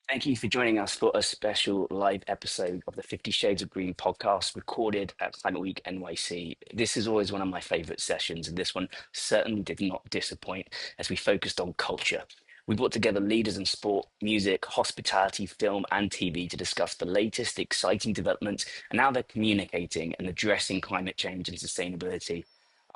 Thank you for joining us for a special live episode of the 50 Shades of Green podcast recorded at Climate Week NYC. This is always one of my favorite sessions, and this one certainly did not disappoint as we focused on culture. We brought together leaders in sport, music, hospitality, film, and TV to discuss the latest exciting developments and how they're communicating and addressing climate change and sustainability.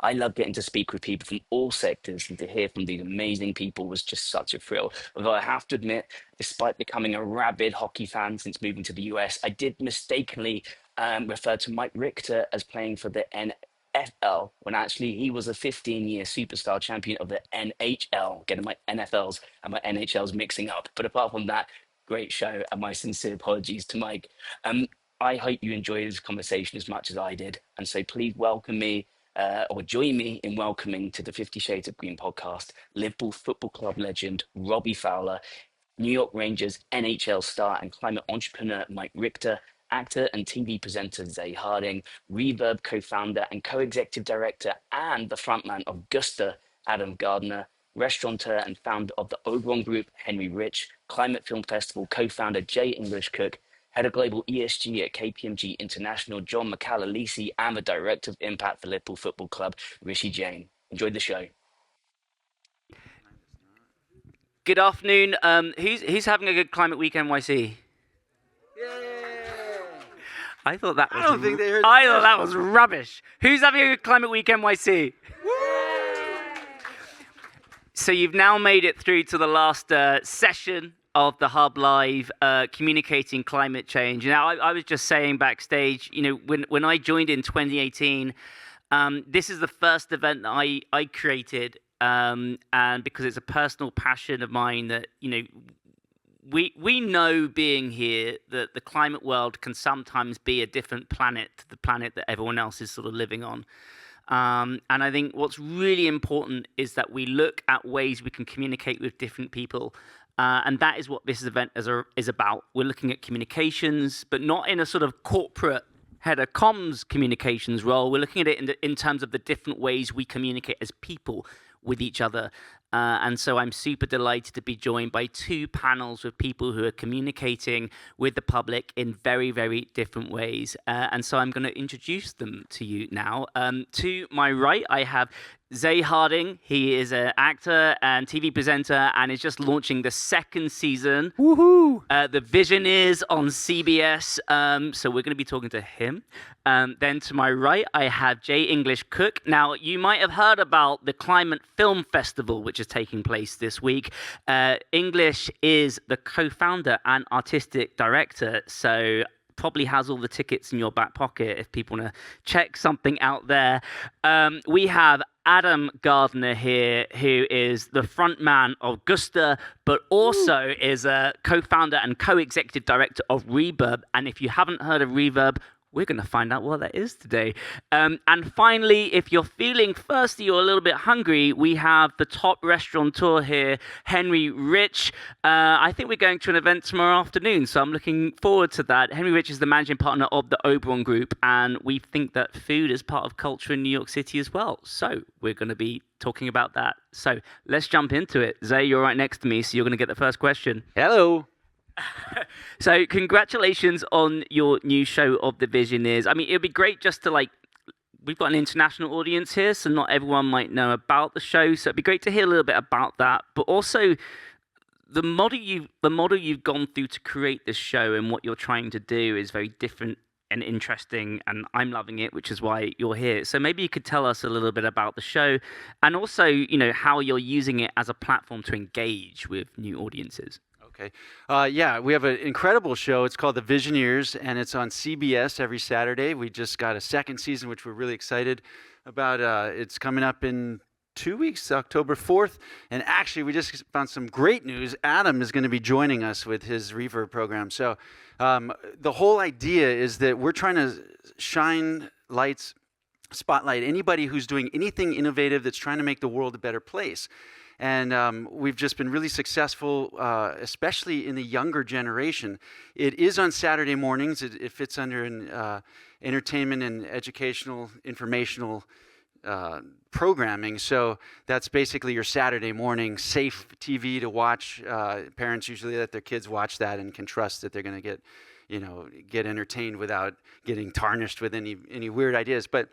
I love getting to speak with people from all sectors, and to hear from these amazing people was just such a thrill. Although I have to admit, despite becoming a rabid hockey fan since moving to the US, I did mistakenly refer to Mike Richter as playing for the NFL when actually he was a 15-year superstar champion of the NHL, getting my NFLs and my NHLs mixing up. But apart from that, great show, and my sincere apologies to Mike. Um, I hope you enjoyed this conversation as much as I did. And so please welcome me or join me in welcoming to the 50 Shades of Green podcast, Liverpool Football Club legend Robbie Fowler, New York Rangers NHL star and climate entrepreneur Mike Richter, actor and TV presenter Zay Harding, Reverb co-founder and co-executive director and the frontman of Gusta, Adam Gardner, restaurateur and founder of the Oberon Group, Henry Rich, Climate Film Festival co-founder Jay English Cook, Head of Global ESG at KPMG International, John McCallalisi, and the Director of Impact for Liverpool Football Club, Rishi Jain. Enjoyed the show. Good afternoon. Who's having a good Climate Week NYC? I thought that was. I don't think they heard. I thought that was rubbish. Who's having a good Climate Week NYC? So you've now made it through to the last session of the Hub Live, communicating climate change. Now, I was just saying backstage, when I joined in 2018, this is the first event that I created, and because it's a personal passion of mine that, we know being here that the climate world can sometimes be a different planet to the planet that everyone else is sort of living on. And I think what's really important is that we look at ways we can communicate with different people. And that is what this event is about. We're looking at communications, but not in a sort of corporate head of comms communications role. We're looking at it in terms of the different ways we communicate as people with each other. And so I'm super delighted to be joined by two panels with people who are communicating with the public in very, very different ways. And so I'm going to introduce them to you now. To my right, I have Zay Harding. He is an actor and TV presenter and is just launching the second season. Woohoo! The Visioneers on CBS. So we're going to be talking to him. Then to my right, I have Jay English Cook. Now, you might have heard about the Climate Film Festival, which is taking place this week. English is the co-founder and artistic director. So probably has all the tickets in your back pocket if people want to check something out there. We have Adam Gardner here, who is the front man of Gusta, but also is a co-founder and co-executive director of Reverb. And if you haven't heard of Reverb, we're going to find out what that is today. And finally, if you're feeling thirsty or a little bit hungry, we have the top restaurateur here, Henry Rich. I think we're going to an event tomorrow afternoon, so I'm looking forward to that. Henry Rich is the managing partner of the Oberon Group, and we think that food is part of culture in New York City as well. So we're going to be talking about that. So let's jump into it. Zay, you're right next to me, so you're going to get the first question. Hello. So congratulations on your new show of The Visioneers. I mean, it'd be great just to we've got an international audience here, so not everyone might know about the show. So it'd be great to hear a little bit about that, but also the model you've gone through to create this show and what you're trying to do is very different and interesting, and I'm loving it, which is why you're here. So maybe you could tell us a little bit about the show and also, how you're using it as a platform to engage with new audiences. Okay. Yeah, we have an incredible show. It's called The Visioneers, and it's on CBS every Saturday. We just got a second season, which we're really excited about. It's coming up in 2 weeks, October 4th. And actually, we just found some great news. Adam is going to be joining us with his Reverb program. So the whole idea is that we're trying to spotlight anybody who's doing anything innovative that's trying to make the world a better place. And we've just been really successful, especially in the younger generation. It is on Saturday mornings. It fits under an entertainment and educational, informational programming. So that's basically your Saturday morning safe TV to watch. Parents usually let their kids watch that and can trust that they're going to get entertained without getting tarnished with any weird ideas. But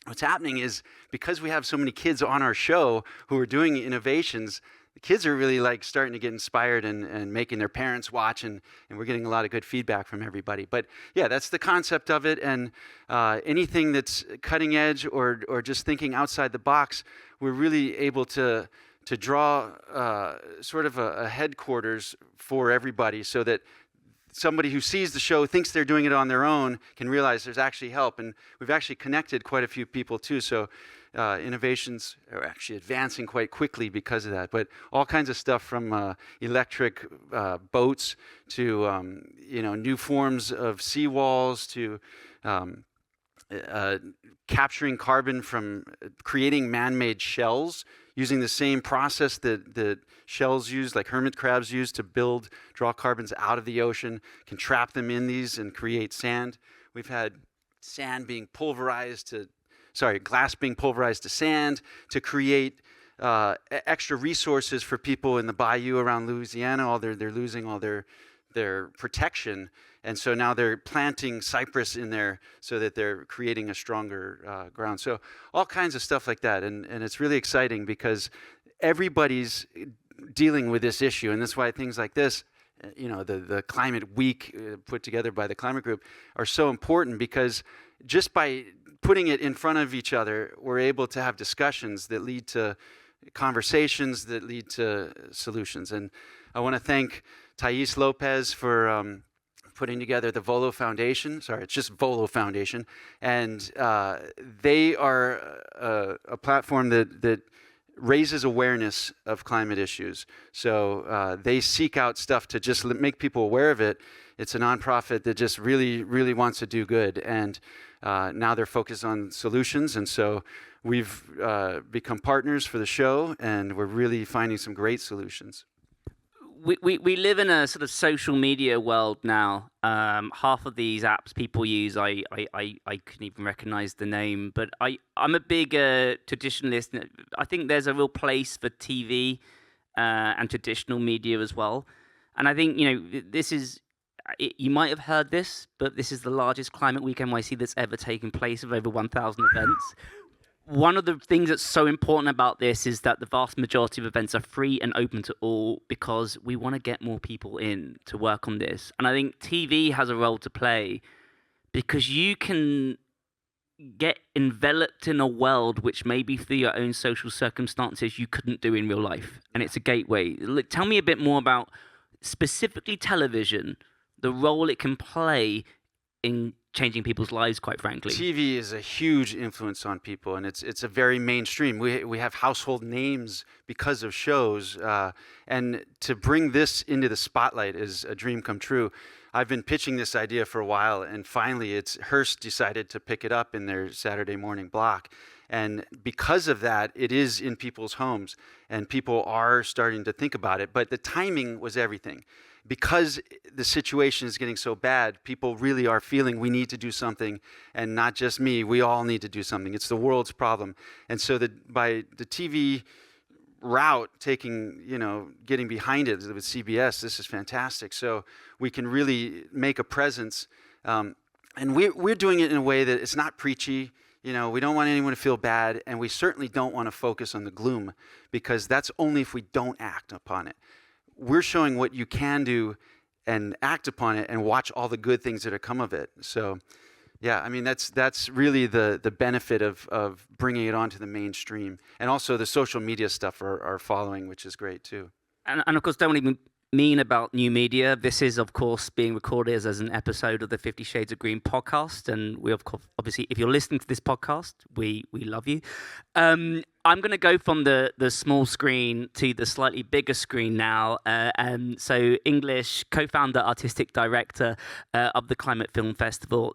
what's happening is, because we have so many kids on our show who are doing innovations, the kids are really like starting to get inspired and making their parents watch, and we're getting a lot of good feedback from everybody. But yeah, that's the concept of it. And anything that's cutting edge or just thinking outside the box, we're really able to draw sort of a headquarters for everybody, so that somebody who sees the show, thinks they're doing it on their own, can realize there's actually help. And we've actually connected quite a few people too. So innovations are actually advancing quite quickly because of that. But all kinds of stuff, from electric boats to new forms of seawalls, to capturing carbon from creating man-made shells, using the same process that shells use, like hermit crabs use to draw carbons out of the ocean, can trap them in these and create sand. We've had glass being pulverized to sand to create extra resources for people in the bayou around Louisiana. They're losing all their protection, and so now they're planting cypress in there so that they're creating a stronger ground. So all kinds of stuff like that, and it's really exciting because everybody's dealing with this issue, and that's why things like this, the Climate Week put together by the Climate Group, are so important, because just by putting it in front of each other, we're able to have discussions that lead to conversations that lead to solutions. And I want to thank Thais Lopez for putting together the Volo Foundation. Sorry, it's just Volo Foundation. And they are a platform that raises awareness of climate issues. So they seek out stuff to just make people aware of it. It's a nonprofit that just really, really wants to do good. And now they're focused on solutions. And so we've become partners for the show, and we're really finding some great solutions. We live in a sort of social media world now. Half of these apps people use, I couldn't even recognize the name, but I'm a big traditionalist. I think there's a real place for TV and traditional media as well. And I think, this is, you might have heard this, but this is the largest Climate Week NYC that's ever taken place, of over 1,000 events. One of the things that's so important about this is that the vast majority of events are free and open to all, because we want to get more people in to work on this. And I think TV has a role to play, because you can get enveloped in a world which maybe through your own social circumstances you couldn't do in real life. And it's a gateway. Look, tell me a bit more about specifically television, the role it can play in changing people's lives, quite frankly. TV is a huge influence on people, and it's a very mainstream. We have household names because of shows, and to bring this into the spotlight is a dream come true. I've been pitching this idea for a while, and finally Hearst decided to pick it up in their Saturday morning block. And because of that, it is in people's homes, and people are starting to think about it. But the timing was everything. Because the situation is getting so bad, people really are feeling we need to do something, and not just me, we all need to do something. It's the world's problem. And so by the TV route, getting behind it with CBS, this is fantastic. So we can really make a presence. And we're doing it in a way that it's not preachy. We don't want anyone to feel bad, and we certainly don't want to focus on the gloom, because that's only if we don't act upon it. We're showing what you can do and act upon it and watch all the good things that have come of it. So, yeah, I mean, that's really the benefit of bringing it onto the mainstream. And also the social media stuff are following, which is great too. And of course, don't even mean about new media. This is, of course, being recorded as an episode of the 50 Shades of Green podcast. And we, of course, obviously, if you're listening to this podcast, we love you. I'm going to go from the small screen to the slightly bigger screen now. So English, co-founder, artistic director of the Climate Film Festival.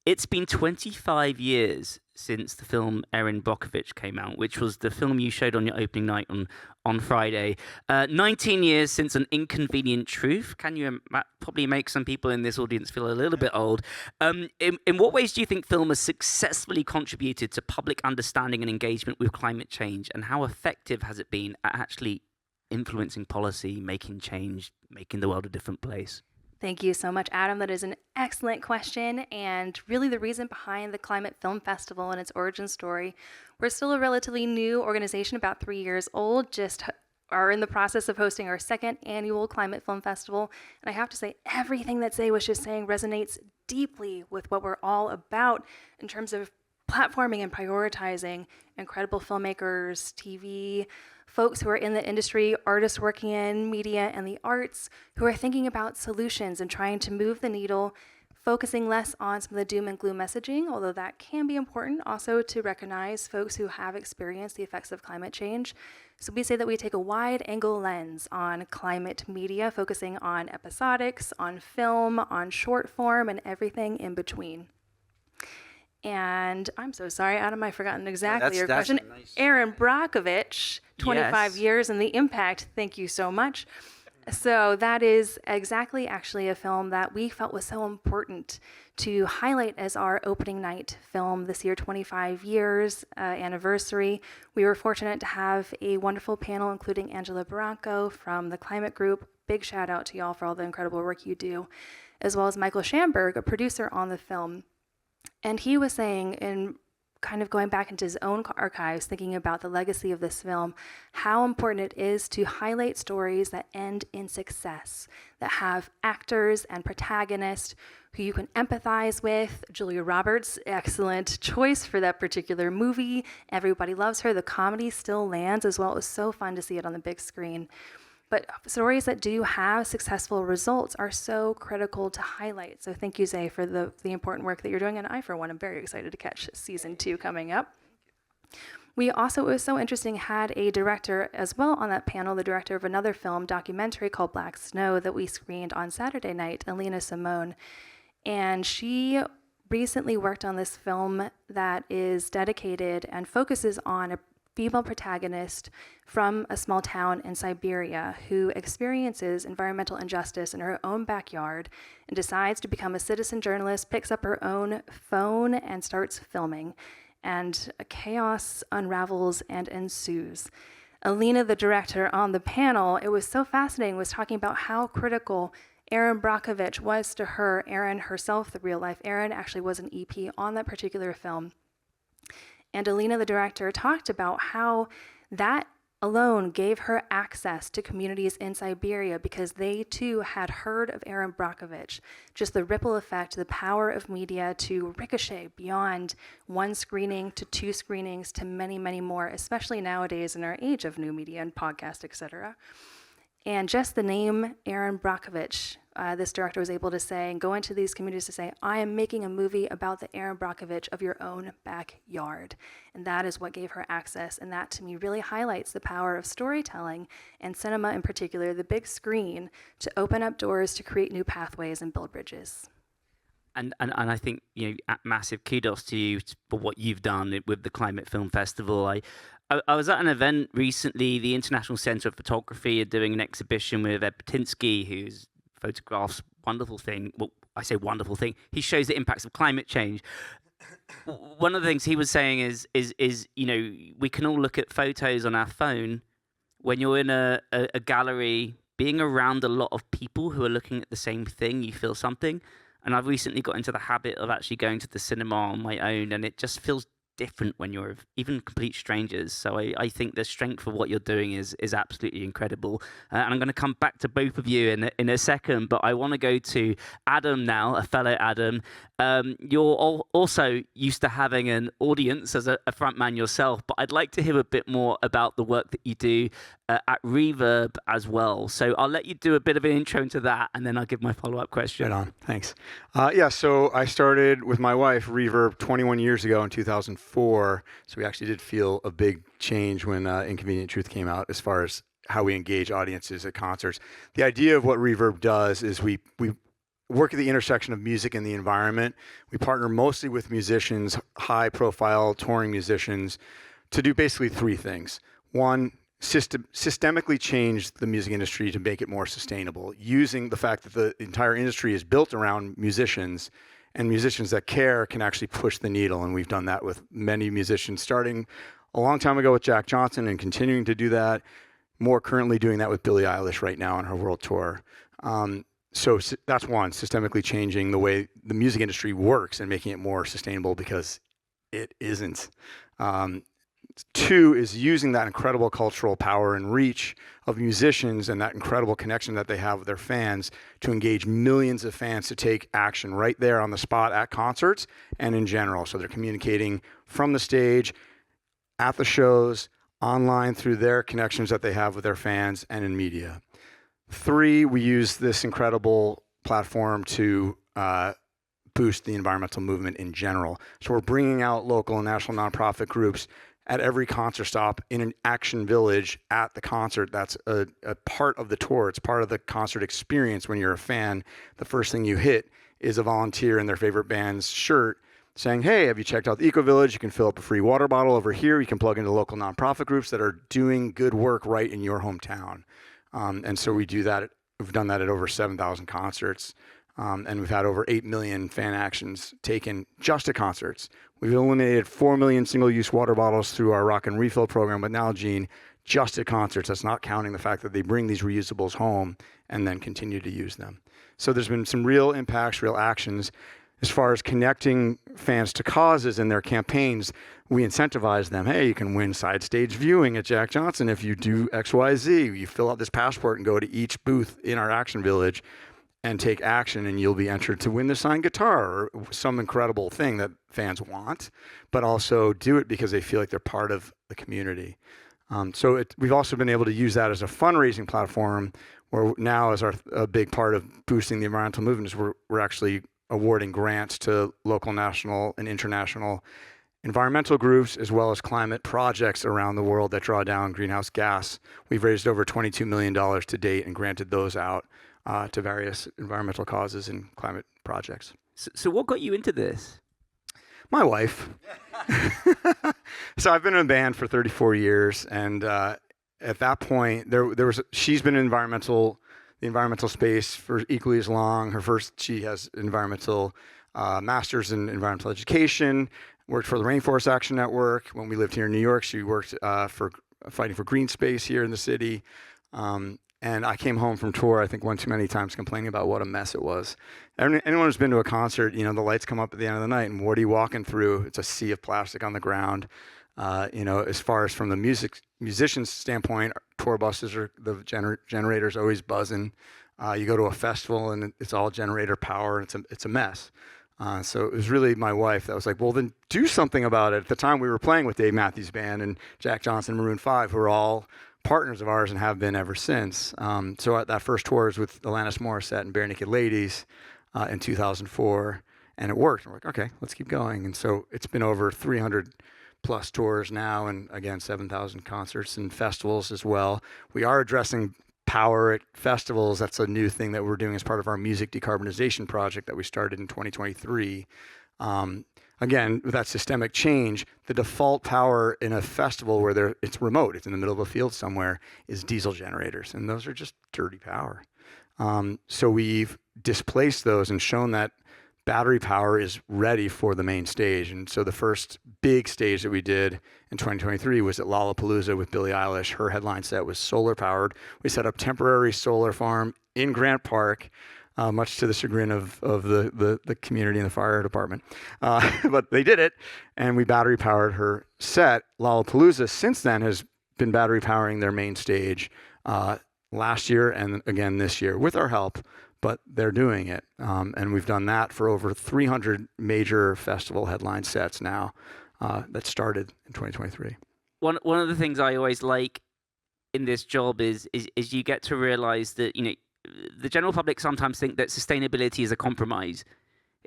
It's been 25 years since the film Erin Brockovich came out, which was the film you showed on your opening night on Friday. 19 years since An Inconvenient Truth. Can you probably make some people in this audience feel a little bit old? In what ways do you think film has successfully contributed to public understanding and engagement with climate change, and how effective has it been at actually influencing policy, making change, making the world a different place? Thank you so much, Adam. That is an excellent question, and really the reason behind the Climate Film Festival and its origin story. We're still a relatively new organization, about 3 years old, just are in the process of hosting our second annual Climate Film Festival. And I have to say, everything that Zay was just saying resonates deeply with what we're all about in terms of platforming and prioritizing incredible filmmakers, TV, folks who are in the industry, artists working in media and the arts, who are thinking about solutions and trying to move the needle, focusing less on some of the doom and gloom messaging, although that can be important, also to recognize folks who have experienced the effects of climate change. So we say that we take a wide angle lens on climate media, focusing on episodics, on film, on short form, and everything in between. And I'm so sorry, Adam, I've forgotten exactly your question. Nice... Erin Brockovich, 25 Yes. years and the impact. Thank you so much. So that is exactly actually a film that we felt was so important to highlight as our opening night film this year, 25 years anniversary. We were fortunate to have a wonderful panel, including Angela Barranco from the Climate Group. Big shout out to y'all for all the incredible work you do, as well as Michael Schamberg, a producer on the film. And he was saying, in kind of going back into his own archives, thinking about the legacy of this film, how important it is to highlight stories that end in success, that have actors and protagonists who you can empathize with. Julia Roberts, excellent choice for that particular movie. Everybody loves her. The comedy still lands as well. It was so fun to see it on the big screen. But stories that do have successful results are so critical to highlight. So thank you, Zay, for the important work that you're doing. And I, for one, am very excited to catch season 2 coming up. We also, it was so interesting, had a director as well on that panel, the director of another film documentary called Black Snow that we screened on Saturday night, Alina Simone. And she recently worked on this film that is dedicated and focuses on a female protagonist from a small town in Siberia who experiences environmental injustice in her own backyard and decides to become a citizen journalist, picks up her own phone and starts filming. And chaos unravels and ensues. Alina, the director on the panel, it was so fascinating, was talking about how critical Erin Brockovich was to her. Erin herself, the real life Erin, actually was an EP on that particular film. And Alina, the director, talked about how that alone gave her access to communities in Siberia because they too had heard of Erin Brockovich. Just the ripple effect, the power of media to ricochet beyond one screening to 2 screenings to many, many more, especially nowadays in our age of new media and podcast, etc. And just the name Erin Brockovich, this director was able to say and go into these communities to say, I am making a movie about the Erin Brockovich of your own backyard. And that is what gave her access. And that to me really highlights the power of storytelling and cinema in particular, the big screen, to open up doors to create new pathways and build bridges. And I think, massive kudos to you for what you've done with the Climate Film Festival. I was at an event recently, the International Centre of Photography are doing an exhibition with Ed Patinsky, who's photographs wonderful thing. Well, I say wonderful thing. He shows the impacts of climate change. One of the things he was saying is we can all look at photos on our phone. When you're in a gallery, being around a lot of people who are looking at the same thing, you feel something. And I've recently got into the habit of actually going to the cinema on my own, and it just feels different when you're even complete strangers. So I think the strength of what you're doing is absolutely incredible. And I'm going to come back to both of you in a second, but I want to go to Adam now, a fellow Adam. You're also used to having an audience as a front man yourself, but I'd like to hear a bit more about the work that you do at Reverb as well. So I'll let you do a bit of an intro into that, and then I'll give my follow-up question. Right on. Thanks. So I started with my wife Reverb 21 years ago in 2004. So we actually did feel a big change when Inconvenient Truth came out as far as how we engage audiences at concerts. The idea of what Reverb does is we work at the intersection of music and the environment. We partner mostly with musicians, high-profile touring musicians, to do basically three things. One, systemically change the music industry to make it more sustainable, using the fact that the entire industry is built around musicians, and musicians that care can actually push the needle. And we've done that with many musicians, starting a long time ago with Jack Johnson and continuing to do that. More currently doing that with Billie Eilish right now on her world tour. So that's one, systemically changing the way the music industry works and making it more sustainable, because it isn't. Two is using that incredible cultural power and reach of musicians and that incredible connection that they have with their fans to engage millions of fans to take action right there on the spot at concerts and in general. So they're communicating from the stage, at the shows, online through their connections that they have with their fans, and in media. Three, we use this incredible platform to boost the environmental movement in general. So we're bringing out local and national nonprofit groups at every concert stop in an action village at the concert. That's a part of the tour. It's part of the concert experience. When you're a fan, the first thing you hit is a volunteer in their favorite band's shirt saying, hey, have you checked out the Eco Village? You can fill up a free water bottle over here. You can plug into local nonprofit groups that are doing good work right in your hometown. And so we do that. We've done that at over 7,000 concerts. And we've had over 8 million fan actions taken just at concerts. We've eliminated 4 million single-use water bottles through our Rock and Refill program with Nalgene just at concerts. That's not counting the fact that they bring these reusables home and then continue to use them. So there's been some real impacts, real actions. As far as connecting fans to causes in their campaigns, we incentivize them. Hey, you can win side stage viewing at Jack Johnson if you do XYZ. You fill out this passport and go to each booth in our Action Village and take action, and you'll be entered to win the signed guitar or some incredible thing that fans want, but also do it because they feel like they're part of the community. We've also been able to use that as a fundraising platform, where now as a big part of boosting the environmental movement is we're actually awarding grants to local, national, and international environmental groups, as well as climate projects around the world that draw down greenhouse gas. We've raised over $22 million to date and granted those out to various environmental causes and climate projects. So what got you into this? My wife. So I've been in a band for 34 years, and at that point, she's been in the environmental space for equally as long. She has environmental master's in environmental education, worked for the Rainforest Action Network. When we lived here in New York, she worked for fighting for green space here in the city. And I came home from tour, I think one too many times, complaining about what a mess it was. Anyone who's been to a concert, the lights come up at the end of the night, and what are you walking through? It's a sea of plastic on the ground. As far as from the musician's standpoint, tour buses the generators always buzzing. You go to a festival and it's all generator power, and it's a mess. So it was really my wife that was like, well, then do something about it. At the time, we were playing with Dave Matthews Band and Jack Johnson, Maroon 5, who are all partners of ours and have been ever since. So at that first tour was with Alanis Morissette and Bare Naked Ladies in 2004, and it worked. We're like, okay, let's keep going. And so it's been over 300 plus tours now, and again, 7,000 concerts and festivals as well. We are addressing power at festivals. That's a new thing that we're doing as part of our music decarbonization project that we started in 2023. Again, with that systemic change, the default power in a festival where it's remote, it's in the middle of a field somewhere, is diesel generators, and those are just dirty power. So we've displaced those and shown that battery power is ready for the main stage. And so the first big stage that we did in 2023 was at Lollapalooza with Billie Eilish. Her headline set was solar powered. We set up temporary solar farm in Grant Park, much to the chagrin of the community and the fire department. But they did it, and we battery powered her set. Lollapalooza since then has been battery powering their main stage last year and again this year with our help, but they're doing it. And we've done that for over 300 major festival headline sets now that started in 2023. One of the things I always like in this job is you get to realize that, the general public sometimes think that sustainability is a compromise.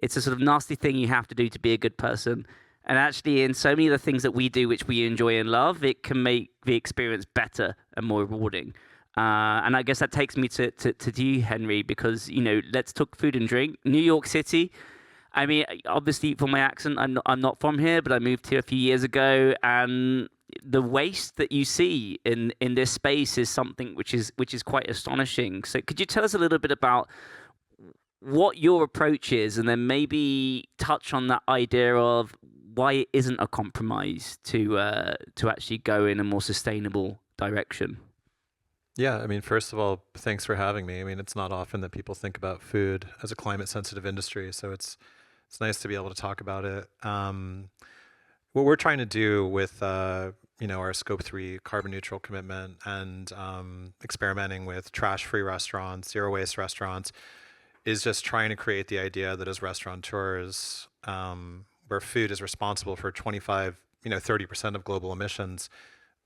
It's a sort of nasty thing you have to do to be a good person. And actually, in so many of the things that we do, which we enjoy and love, it can make the experience better and more rewarding. And I guess that takes me to you, Henry, because, let's talk food and drink. New York City. I mean, obviously from my accent, I'm not from here, but I moved here a few years ago, and the waste that you see in this space is something which is quite astonishing. So could you tell us a little bit about what your approach is, and then maybe touch on that idea of why it isn't a compromise to actually go in a more sustainable direction? Yeah, I mean, first of all, thanks for having me. I mean, it's not often that people think about food as a climate-sensitive industry, so it's nice to be able to talk about it. What we're trying to do with our Scope 3 carbon neutral commitment and experimenting with trash-free restaurants, zero-waste restaurants, is just trying to create the idea that as restaurateurs, where food is responsible for 25, 30% of global emissions,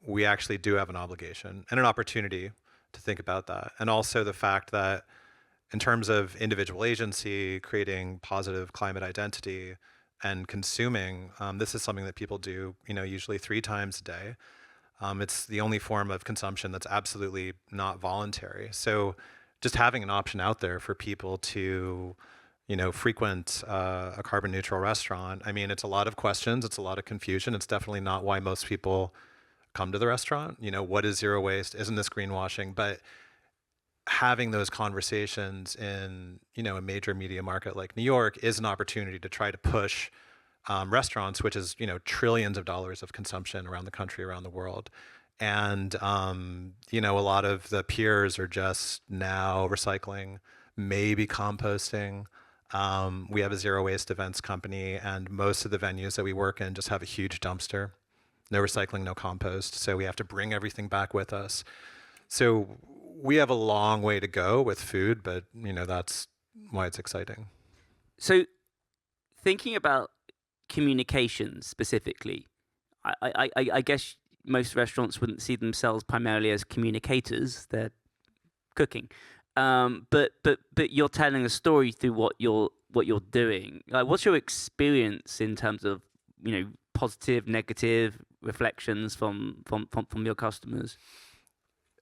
we actually do have an obligation and an opportunity to think about that. And also the fact that in terms of individual agency, creating positive climate identity, and consuming, this is something that people do, usually 3 times a day. It's the only form of consumption that's absolutely not voluntary. So just having an option out there for people to, frequent a carbon neutral restaurant, I mean, it's a lot of questions, it's a lot of confusion. It's definitely not why most people come to the restaurant. What is zero waste? Isn't this greenwashing? But having those conversations in, a major media market like New York is an opportunity to try to push restaurants, which is, trillions of dollars of consumption around the country, around the world. And, a lot of the peers are just now recycling, maybe composting. We have a zero waste events company, and most of the venues that we work in just have a huge dumpster. No recycling, no compost. So we have to bring everything back with us. So we have a long way to go with food, but that's why it's exciting. So thinking about communication specifically, I guess most restaurants wouldn't see themselves primarily as communicators. They're cooking. But you're telling a story through what you're doing. Like, what's your experience in terms of, positive, negative reflections from your customers?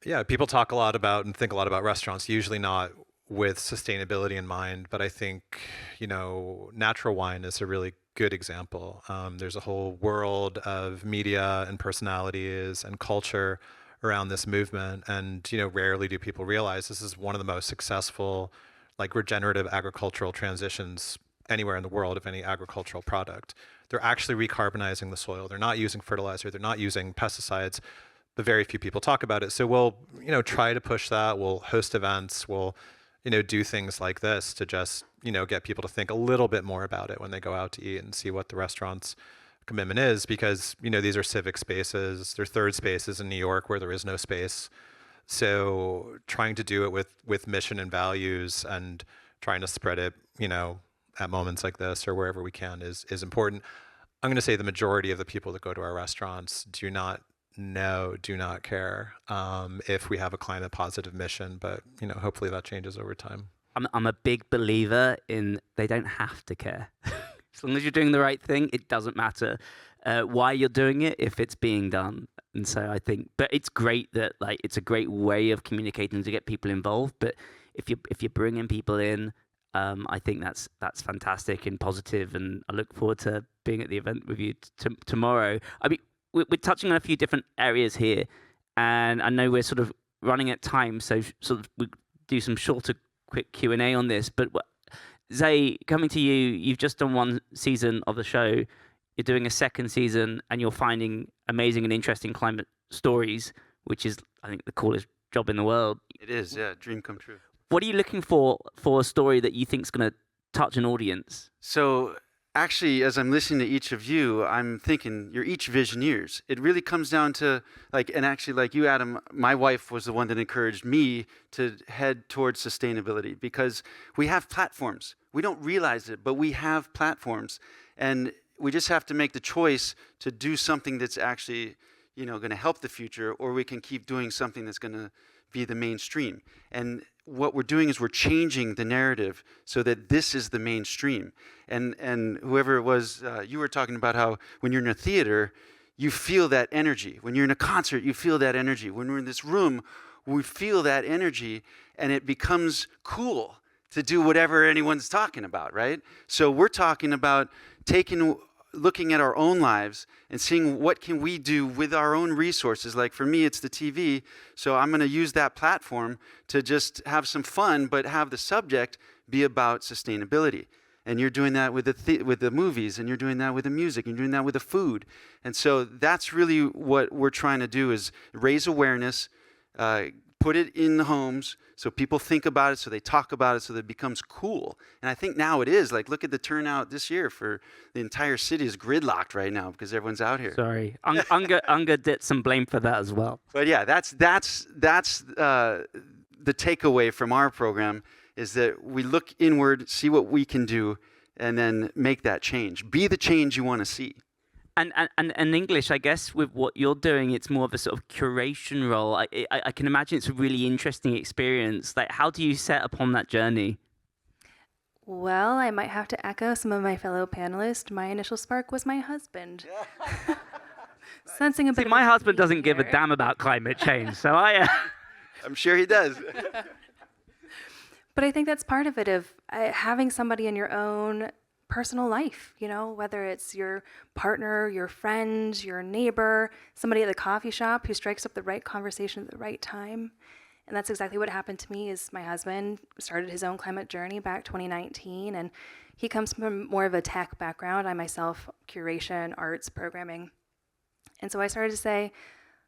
Yeah, people talk a lot about and think a lot about restaurants, usually not with sustainability in mind, but I think, natural wine is a really good example. There's a whole world of media and personalities and culture around this movement, and, rarely do people realize this is one of the most successful, regenerative agricultural transitions anywhere in the world of any agricultural product. They're actually recarbonizing the soil. They're not using fertilizer. They're not using pesticides. But very few people talk about it. So we'll, try to push that. We'll host events. We'll, do things like this to just, get people to think a little bit more about it when they go out to eat and see what the restaurant's commitment is, because, these are civic spaces. They're third spaces in New York where there is no space. So trying to do it with mission and values and trying to spread it, at moments like this or wherever we can is important. I'm going to say the majority of the people that go to our restaurants do not care if we have a climate positive mission, but hopefully that changes over time. I'm a big believer in they don't have to care. As long as you're doing the right thing, it doesn't matter why you're doing it if it's being done. And so I think, but it's great that it's a great way of communicating to get people involved. But if you're bringing people in, I think that's fantastic and positive, and I look forward to being at the event with you tomorrow. I mean, we're touching on a few different areas here, and I know we're sort of running at time, so sort of we do some shorter, quick Q&A on this. But Zay, coming to you, you've just done 1 season of the show. You're doing a 2nd season, and you're finding amazing and interesting climate stories, which is, I think, the coolest job in the world. It is, yeah, dream come true. What are you looking for a story that you think is going to touch an audience? So actually, as I'm listening to each of you, I'm thinking you're each visioneers. It really comes down to, and actually like you, Adam, my wife was the one that encouraged me to head towards sustainability, because we have platforms. We don't realize it, but we have platforms. And we just have to make the choice to do something that's actually, going to help the future, or we can keep doing something that's going to be the mainstream. And what we're doing is we're changing the narrative so that this is the mainstream. And whoever it was, you were talking about how when you're in a theater, you feel that energy. When you're in a concert, you feel that energy. When we're in this room, we feel that energy, and it becomes cool to do whatever anyone's talking about, right? So we're talking about looking at our own lives and seeing what can we do with our own resources. Like for me, it's the TV, so I'm going to use that platform to just have some fun, but have the subject be about sustainability. And you're doing that with the movies, and you're doing that with the music, and you're doing that with the food. And so that's really what we're trying to do, is raise awareness, put it in the homes so people think about it, so they talk about it, so that it becomes cool. And I think now it is. Like, look at the turnout this year for the entire city is gridlocked right now because everyone's out here. Sorry, Unga gets some blame for that as well. But yeah, that's the takeaway from our program, is that we look inward, see what we can do, and then make that change. Be the change you want to see. And English, I guess, with what you're doing, it's more of a sort of curation role. I can imagine it's a really interesting experience. Like, how do you set upon that journey? Well, I might have to echo some of my fellow panelists. My initial spark was my husband. Sensing a bit. See, my husband doesn't give a damn about climate change, so I'm sure he does. But I think that's part of it, of having somebody in your own personal life, you know, whether it's your partner, your friend, your neighbor, somebody at the coffee shop who strikes up the right conversation at the right time. And that's exactly what happened to me. Is my husband started his own climate journey back 2019, and he comes from more of a tech background. I myself, curation, arts, programming. And so I started to say,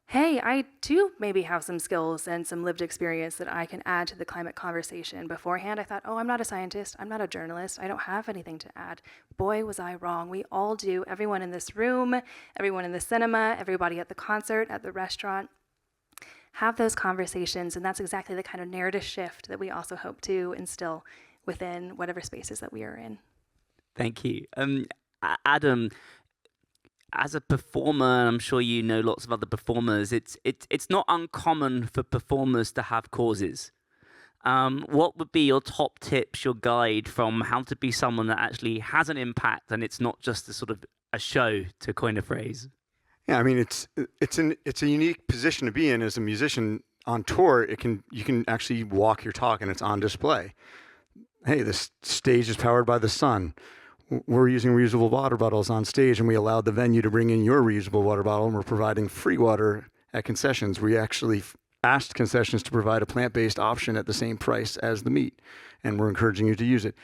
hey, I too maybe have some skills and some lived experience that I can add to the climate conversation. Beforehand, I thought, oh, I'm not a scientist, I'm not a journalist, I don't have anything to add. Boy, was I wrong. We all do. Everyone in this room, everyone in the cinema, everybody at the concert, at the restaurant, have those conversations, and that's exactly the kind of narrative shift that we also hope to instill within whatever spaces that we are in. Thank you. Adam, as a performer, I'm sure you know lots of other performers, it's not uncommon for performers to have causes. What would be your top tips, your guide from how to be someone that actually has an impact, and it's not just a sort of a show, to coin a phrase? Yeah, I mean, it's a unique position to be in as a musician on tour. You can actually walk your talk, and it's on display. Hey, this stage is powered by the sun. We're using reusable water bottles on stage, and we allowed the venue to bring in your reusable water bottle, and we're providing free water at concessions. We actually asked concessions to provide a plant-based option at the same price as the meat, and we're encouraging you to use it.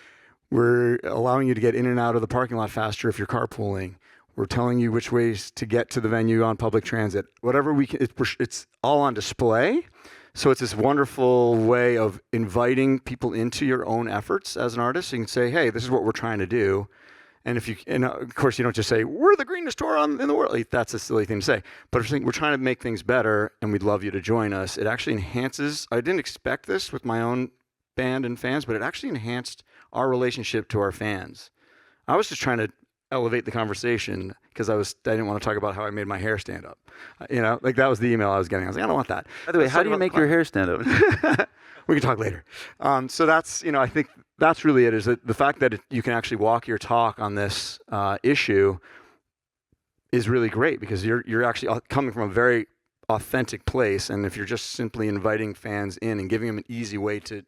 We're allowing you to get in and out of the parking lot faster if you're carpooling. We're telling you which ways to get to the venue on public transit. Whatever we can, it's all on display. So it's this wonderful way of inviting people into your own efforts as an artist. So you can say, hey, this is what we're trying to do. And of course, you don't just say, we're the greenest tour in the world. Like, that's a silly thing to say. But if we're trying to make things better, and we'd love you to join us, it actually enhances. I didn't expect this with my own band and fans, but it actually enhanced our relationship to our fans. I was just trying to elevate the conversation because I didn't want to talk about how I made my hair stand up. Like that was the email I was getting. I was like, I don't want that. By the way, how do you make your hair stand up? We can talk later. So that's, I think that's really it, is that the fact that you can actually walk your talk on this issue is really great, because you're actually coming from a very authentic place. And if you're just simply inviting fans in and giving them an easy way to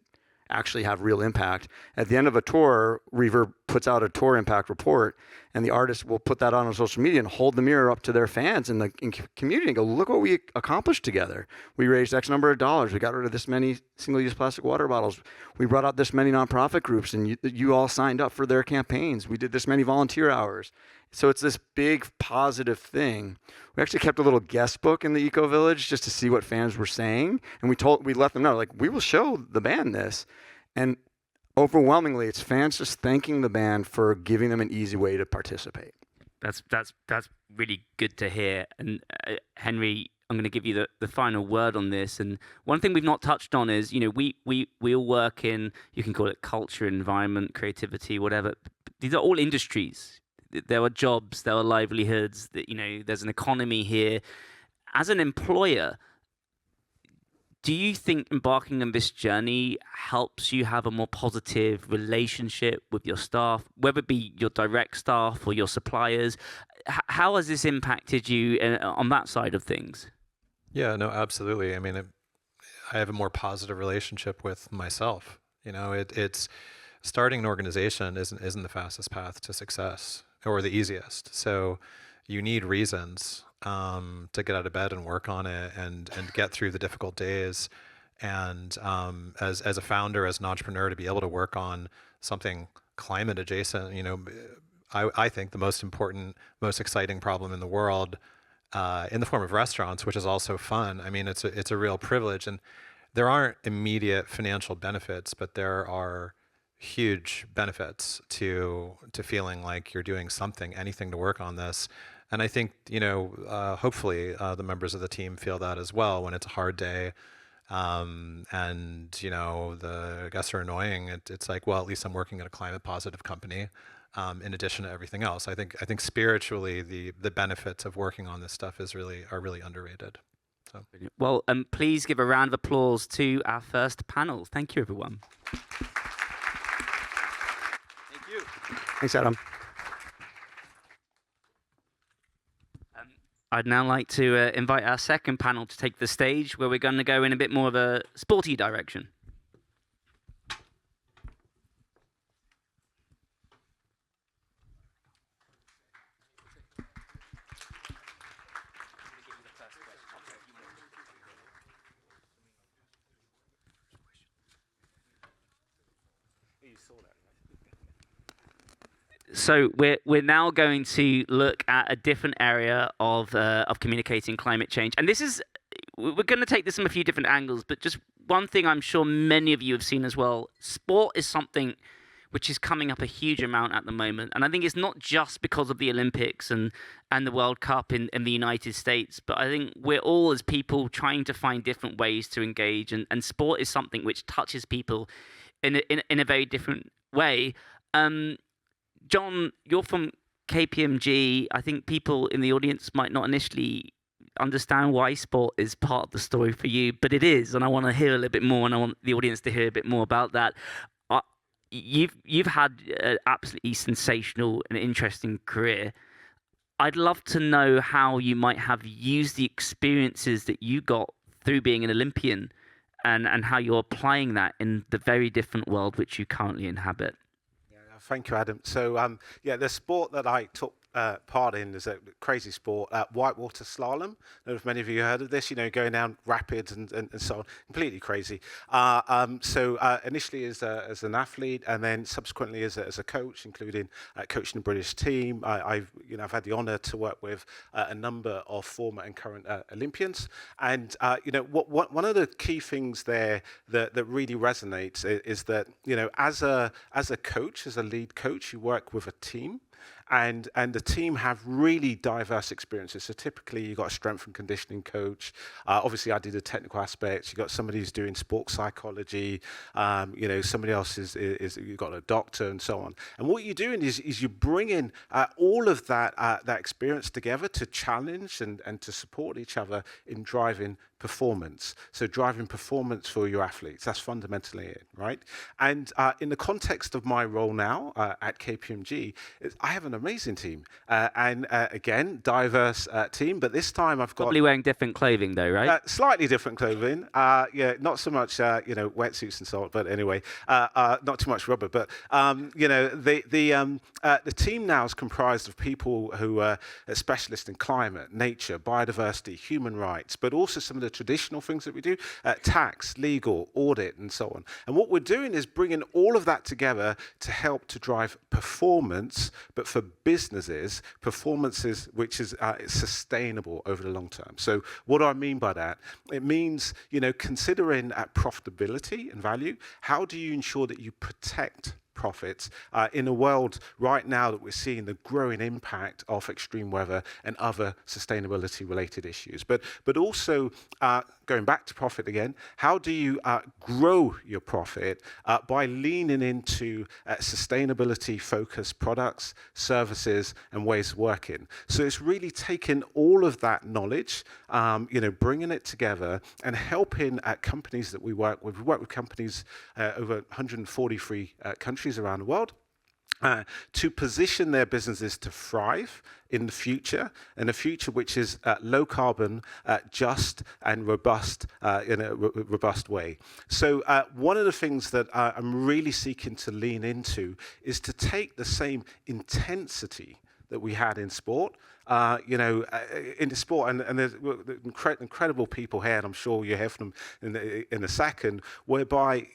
actually have real impact. At the end of a tour, Reverb puts out a tour impact report, and the artist will put that on social media and hold the mirror up to their fans in the community and go, look what we accomplished together. We raised X number of dollars. We got rid of this many single-use plastic water bottles. We brought out this many nonprofit groups, and you all signed up for their campaigns. We did this many volunteer hours. So it's this big positive thing. We actually kept a little guest book in the Eco Village just to see what fans were saying. And we let them know, like, we will show the band this. And overwhelmingly, it's fans just thanking the band for giving them an easy way to participate. That's really good to hear. And Henry, I'm going to give you the final word on this. And one thing we've not touched on is, we all work in, you can call it culture, environment, creativity, whatever. These are all industries. There are jobs, there are livelihoods, there's an economy here. As an employer, do you think embarking on this journey helps you have a more positive relationship with your staff, whether it be your direct staff or your suppliers? How has this impacted you on that side of things? Yeah, no, absolutely. I mean, I have a more positive relationship with myself. You know, it's starting an organization isn't the fastest path to success or the easiest. So you need reasons to get out of bed and work on it and get through the difficult days. And as a founder, as an entrepreneur, to be able to work on something climate adjacent, you know, I think the most important, most exciting problem in the world, in the form of restaurants, which is also fun. I mean, it's a real privilege, and there aren't immediate financial benefits, but there are huge benefits to feeling like you're doing something, anything to work on this. And I think, you know, hopefully the members of the team feel that as well when it's a hard day. And, you know, the guests are annoying. It's like, well, at least I'm working at a climate positive company. In addition to everything else, I think spiritually the benefits of working on this stuff are really underrated. So. Well, please give a round of applause to our first panel. Thank you, everyone. Thank you. Thanks, Adam. I'd now like to invite our second panel to take the stage, where we're going to go in a bit more of a sporty direction. So we're now going to look at a different area of communicating climate change, and we're going to take this from a few different angles. But just one thing I'm sure many of you have seen as well: sport is something which is coming up a huge amount at the moment, and I think it's not just because of the Olympics and the World Cup in the United States, but I think we're all, as people, trying to find different ways to engage, and sport is something which touches people in a very different way. John, you're from KPMG. I think people in the audience might not initially understand why sport is part of the story for you, but it is, and I want to hear a little bit more, and I want the audience to hear a bit more about that. You've had an absolutely sensational and interesting career. I'd love to know how you might have used the experiences that you got through being an Olympian, and how you're applying that in the very different world which you currently inhabit. Thank you, Adam. So, the sport that I took part in is a crazy sport, whitewater slalom. I don't know if many of you heard of this, you know, going down rapids and so on, completely crazy. Initially as an athlete, and then subsequently as a coach, including coaching the British team. I've had the honor to work with a number of former and current Olympians. And, one of the key things there that really resonates is that, you know, as a coach, as a lead coach, you work with a team. And the team have really diverse experiences. So typically you've got a strength and conditioning coach. Obviously I do the technical aspects. You've got somebody who's doing sports psychology. Somebody else is you've got a doctor and so on. And what you're doing is you're bringing all of that experience together to challenge and to support each other in driving performance. So driving performance for your athletes, that's fundamentally it, right? And in the context of my role now at KPMG, I have an amazing team. Again, diverse team, but this time I've got... Probably wearing different clothing though, right? Slightly different clothing. Not so much, wetsuits and so on, but anyway, not too much rubber. But, the team now is comprised of people who are specialists in climate, nature, biodiversity, human rights, but also some of the traditional things that we do, tax, legal, audit, and so on. And what we're doing is bringing all of that together to help to drive performance, but for businesses, performances which is sustainable over the long term. So what do I mean by that? It means, considering profitability and value, how do you ensure that you protect profits in a world right now that we're seeing the growing impact of extreme weather and other sustainability related issues. But also going back to profit again, how do you grow your profit by leaning into sustainability focused products, services and ways of working. So it's really taking all of that knowledge, bringing it together and helping companies that we work with. We work with companies over 143 countries around the world. to position their businesses to thrive in the future, and a future which is low carbon, just and robust in a robust way. So one of the things that I'm really seeking to lean into is to take the same intensity that we had in sport, in the sport, and there's incredible people here, and I'm sure you hear from them in a second, whereby,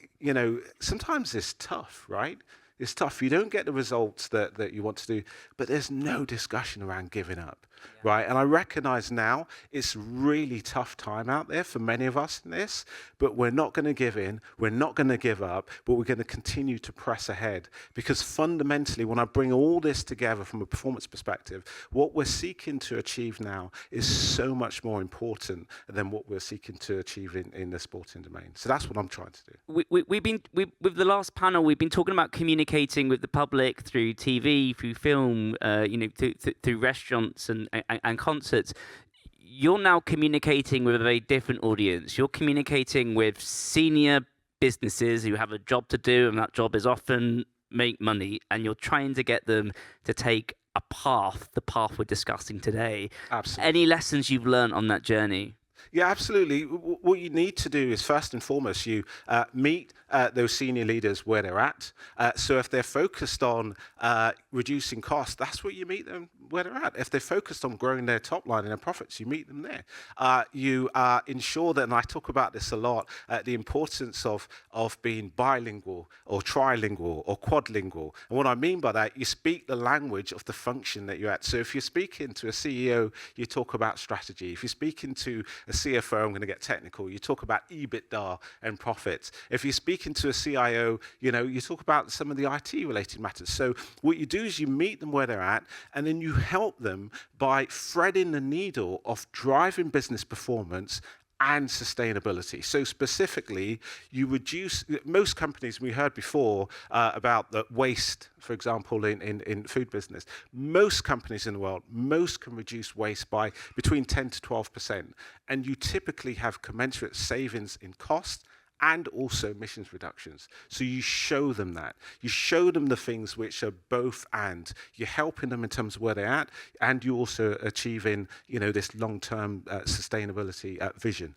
sometimes it's tough, right? It's tough. You don't get the results that you want to do, but there's no discussion around giving up, right? And I recognize now it's really tough time out there for many of us in this, but we're not going to give in. We're not going to give up, but we're going to continue to press ahead, because fundamentally, when I bring all this together from a performance perspective, what we're seeking to achieve now is so much more important than what we're seeking to achieve in the sporting domain. So that's what I'm trying to do. With the last panel, we've been talking about communicating with the public through TV, through film, through restaurants and concerts. You're now communicating with a very different audience. You're communicating with senior businesses who have a job to do, and that job is often make money, and you're trying to get them to take a path, the path we're discussing today. Absolutely. Any lessons you've learned on that journey? Yeah, absolutely. What you need to do is, first and foremost, you meet those senior leaders where they're at. So if they're focused on reducing costs, that's where you meet them where they're at. If they're focused on growing their top line and their profits, you meet them there. You ensure that, and I talk about this a lot, the importance of being bilingual or trilingual or quadlingual. And what I mean by that, you speak the language of the function that you're at. So if you're speaking to a CEO, you talk about strategy. If you're speaking to a CFO, I'm going to get technical, you talk about EBITDA and profits. If you're speaking to a CIO, you talk about some of the IT related matters. So what you do is you meet them where they're at, and then you help them by threading the needle of driving business performance and sustainability. So specifically, you reduce, most companies, we heard before about the waste, for example, in food business. Most companies in the world, most can reduce waste by between 10 to 12%. And you typically have commensurate savings in cost and also emissions reductions. So you show them that. You show them the things which are both and. You're helping them in terms of where they're at, and you also achieving, this long-term sustainability vision.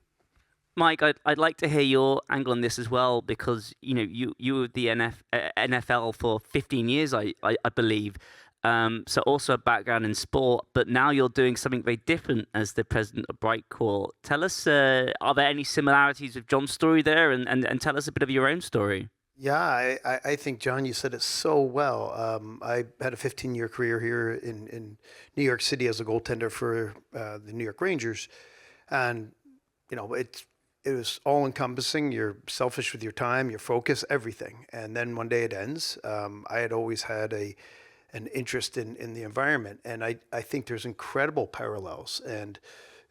Mike, I'd like to hear your angle on this as well, because you were with the NFL for 15 years, I believe. So also a background in sport, but now you're doing something very different as the president of Brightcore. Tell us, are there any similarities with John's story there, and tell us a bit of your own story? Yeah, I think, John, you said it so well. I had a 15-year career here in New York City as a goaltender for the New York Rangers. And, it was all-encompassing. You're selfish with your time, your focus, everything. And then one day it ends. I had always had an interest in the environment. And I think there's incredible parallels. And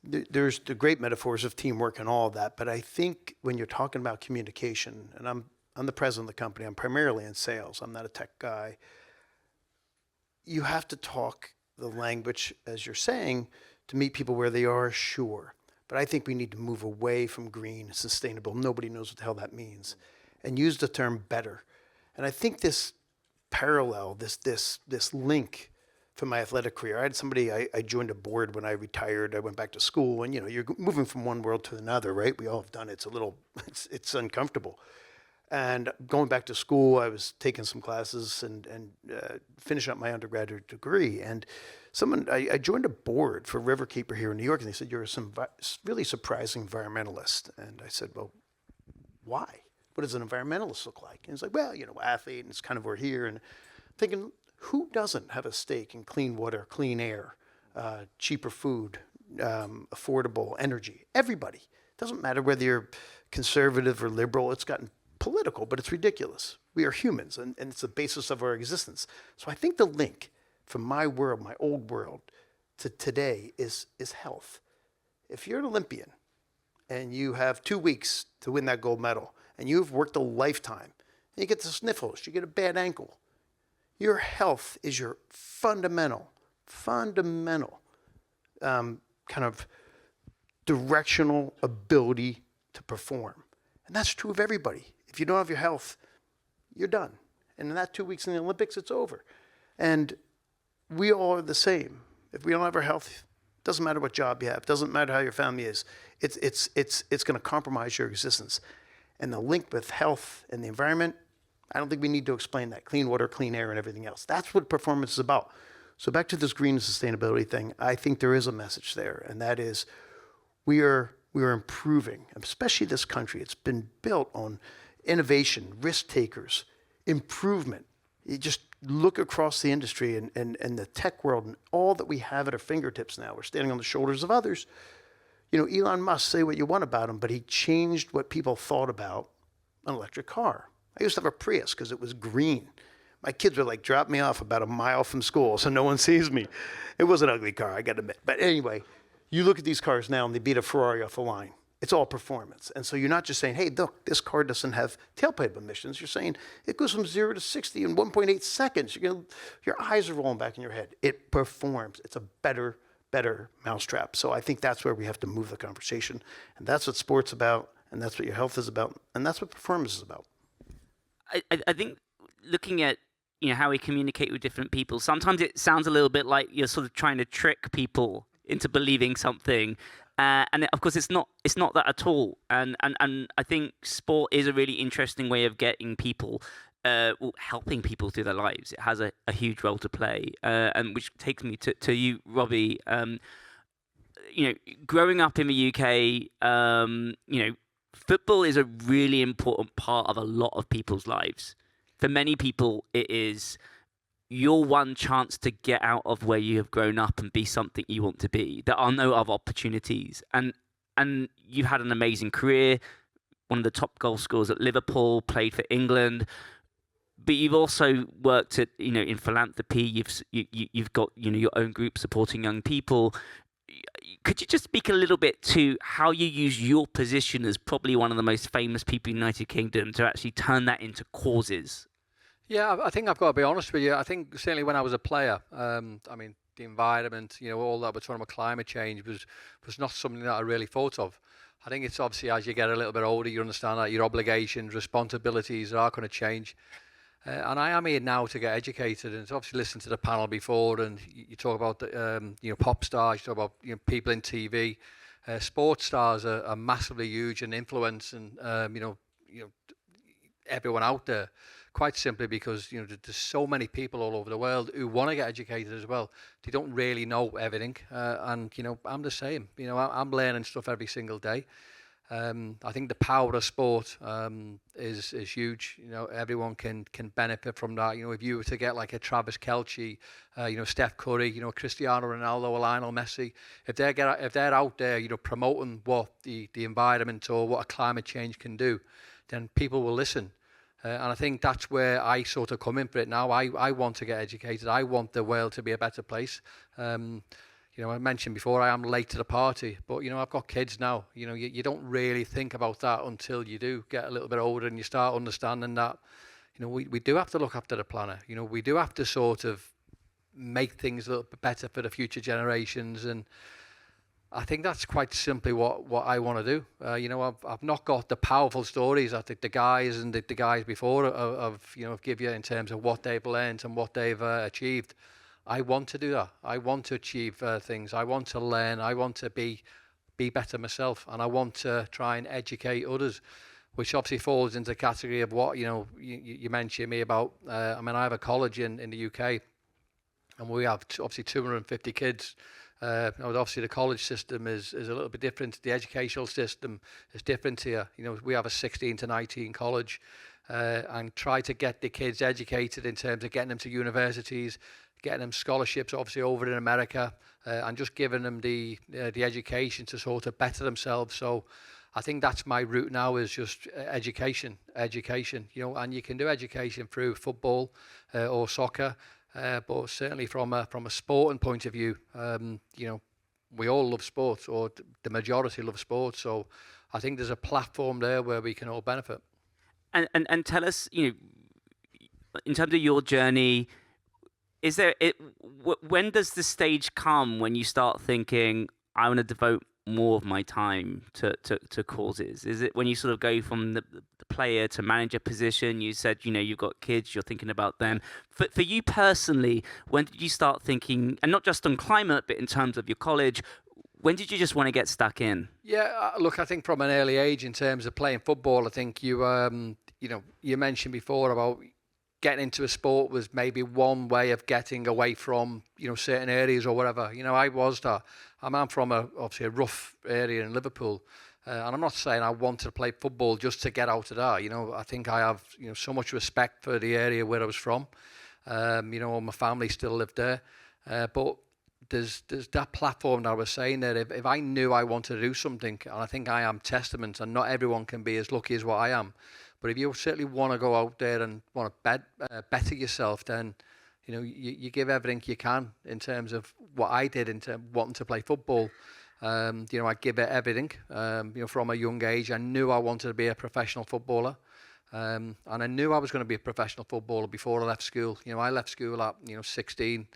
there's the great metaphors of teamwork and all of that. But I think when you're talking about communication, and I'm the president of the company, I'm primarily in sales, I'm not a tech guy. You have to talk the language, as you're saying, to meet people where they are, sure. But I think we need to move away from green, sustainable, nobody knows what the hell that means, and use the term better. And I think this parallel, this link from my athletic career, I had somebody, I joined a board when I retired, I went back to school, and you're moving from one world to another, right? We all have done it, it's uncomfortable. And going back to school, I was taking some classes and finishing up my undergraduate degree. And I joined a board for Riverkeeper here in New York, and they said, you're a really surprising environmentalist. And I said, well, why? What does an environmentalist look like? And he's like, well, athlete, and it's kind of we're here. And I'm thinking, who doesn't have a stake in clean water, clean air, cheaper food, affordable energy? Everybody. It doesn't matter whether you're conservative or liberal. It's gotten political, but it's ridiculous. We are humans, and it's the basis of our existence. So I think the link from my world, my old world, to today is health. If you're an Olympian and you have 2 weeks to win that gold medal, and you've worked a lifetime, and you get the sniffles, you get a bad ankle, your health is your fundamental kind of directional ability to perform. And that's true of everybody. If you don't have your health, you're done. And in that 2 weeks in the Olympics, it's over. And we all are the same. If we don't have our health, doesn't matter what job you have, doesn't matter how your family is, it's going to compromise your existence. And the link with health and the environment, I don't think we need to explain that. Clean water, clean air, and everything else. That's what performance is about. So back to this green and sustainability thing, I think there is a message there, and that is we are improving, especially this country. It's been built on innovation, risk takers, improvement. You just look across the industry and the tech world and all that we have at our fingertips now. We're standing on the shoulders of others. You know, Elon Musk, say what you want about him, but he changed what people thought about an electric car. I used to have a Prius because it was green. My kids would like drop me off about a mile from school so no one sees me. It was an ugly car, I got to admit. But anyway, you look at these cars now and they beat a Ferrari off the line. It's all performance. And so you're not just saying, hey, look, this car doesn't have tailpipe emissions. You're saying it goes from 0 to 60 in 1.8 seconds. Your eyes are rolling back in your head. It performs. It's a better mousetrap. So I think that's where we have to move the conversation. And that's what sport's about, and that's what your health is about, and that's what performance is about. I think looking at how we communicate with different people, sometimes it sounds a little bit like you're sort of trying to trick people into believing something. Of course, it's not that at all. And I think sport is a really interesting way of getting people, helping people through their lives. It has a huge role to play, and which takes me to you, Robbie. Growing up in the UK, football is a really important part of a lot of people's lives. For many people, it is your one chance to get out of where you have grown up and be something you want to be. There are no other opportunities. And you've had an amazing career, one of the top goal scorers at Liverpool, played for England. But you've also worked at, in philanthropy. You've got, your own group supporting young people. Could you just speak a little bit to how you use your position as probably one of the most famous people in the United Kingdom to actually turn that into causes? Yeah, I think I've got to be honest with you. I think certainly when I was a player, the environment, all that we're talking about climate change was not something that I really thought of. I think it's obviously as you get a little bit older, you understand that your obligations, responsibilities are going to change. And I am here now to get educated, and obviously listened to the panel before, and you talk about the, pop stars, you talk about people in TV. Sports stars are massively huge and influence, and everyone out there. Quite simply because there's so many people all over the world who want to get educated as well. They don't really know everything, and I'm the same. I'm learning stuff every single day. I think the power of sport is huge. Everyone can benefit from that. If you were to get like a Travis Kelce, Steph Curry, Cristiano Ronaldo or Lionel Messi, if they're out there, promoting what the environment or what a climate change can do, then people will listen. And I think that's where I sort of come in for it now. I want to get educated. I want the world to be a better place. I mentioned before I am late to the party, but I've got kids now. You don't really think about that until you do get a little bit older and you start understanding that we do have to look after the planet. We do have to sort of make things a little bit better for the future generations, and I think that's quite simply what I want to do. I've not got the powerful stories that the guys and the guys before have give you in terms of what they've learned and what they've achieved. I want to do that. I want to achieve things. I want to learn. I want to be better myself, and I want to try and educate others, which obviously falls into the category of what you mentioned me about. I have a college in the UK, and we have obviously 250 kids. Obviously the college system is a little bit different. The educational system is different here. We have a 16 to 19 college, and try to get the kids educated in terms of getting them to universities, getting them scholarships, obviously over in America, and just giving them the education to sort of better themselves. So I think that's my route now, is just education, and you can do education through football or soccer. But certainly from a sporting point of view, we all love sports, or the majority love sports. So I think there's a platform there where we can all benefit. And tell us, in terms of your journey, when does the stage come when you start thinking, I want to devote more of my time to causes? Is it when you sort of go from the player to manager position. You said, you've got kids, you're thinking about them. For you personally, when did you start thinking, and not just on climate, but in terms of your college, when did you just want to get stuck in? Yeah, look, I think from an early age in terms of playing football, I think you mentioned before about getting into a sport was maybe one way of getting away from, certain areas or whatever. I was that. I'm from obviously a rough area in Liverpool. And I'm not saying I wanted to play football just to get out of that. I think I have, so much respect for the area where I was from. My family still lived there. But there's that platform that I was saying that if I knew I wanted to do something, and I think I am testament, and not everyone can be as lucky as what I am, but if you certainly want to go out there and want to better yourself, then you give everything you can in terms of what I did in terms of wanting to play football. I give it everything. From a young age, I knew I wanted to be a professional footballer. And I knew I was going to be a professional footballer before I left school. I left school at 16.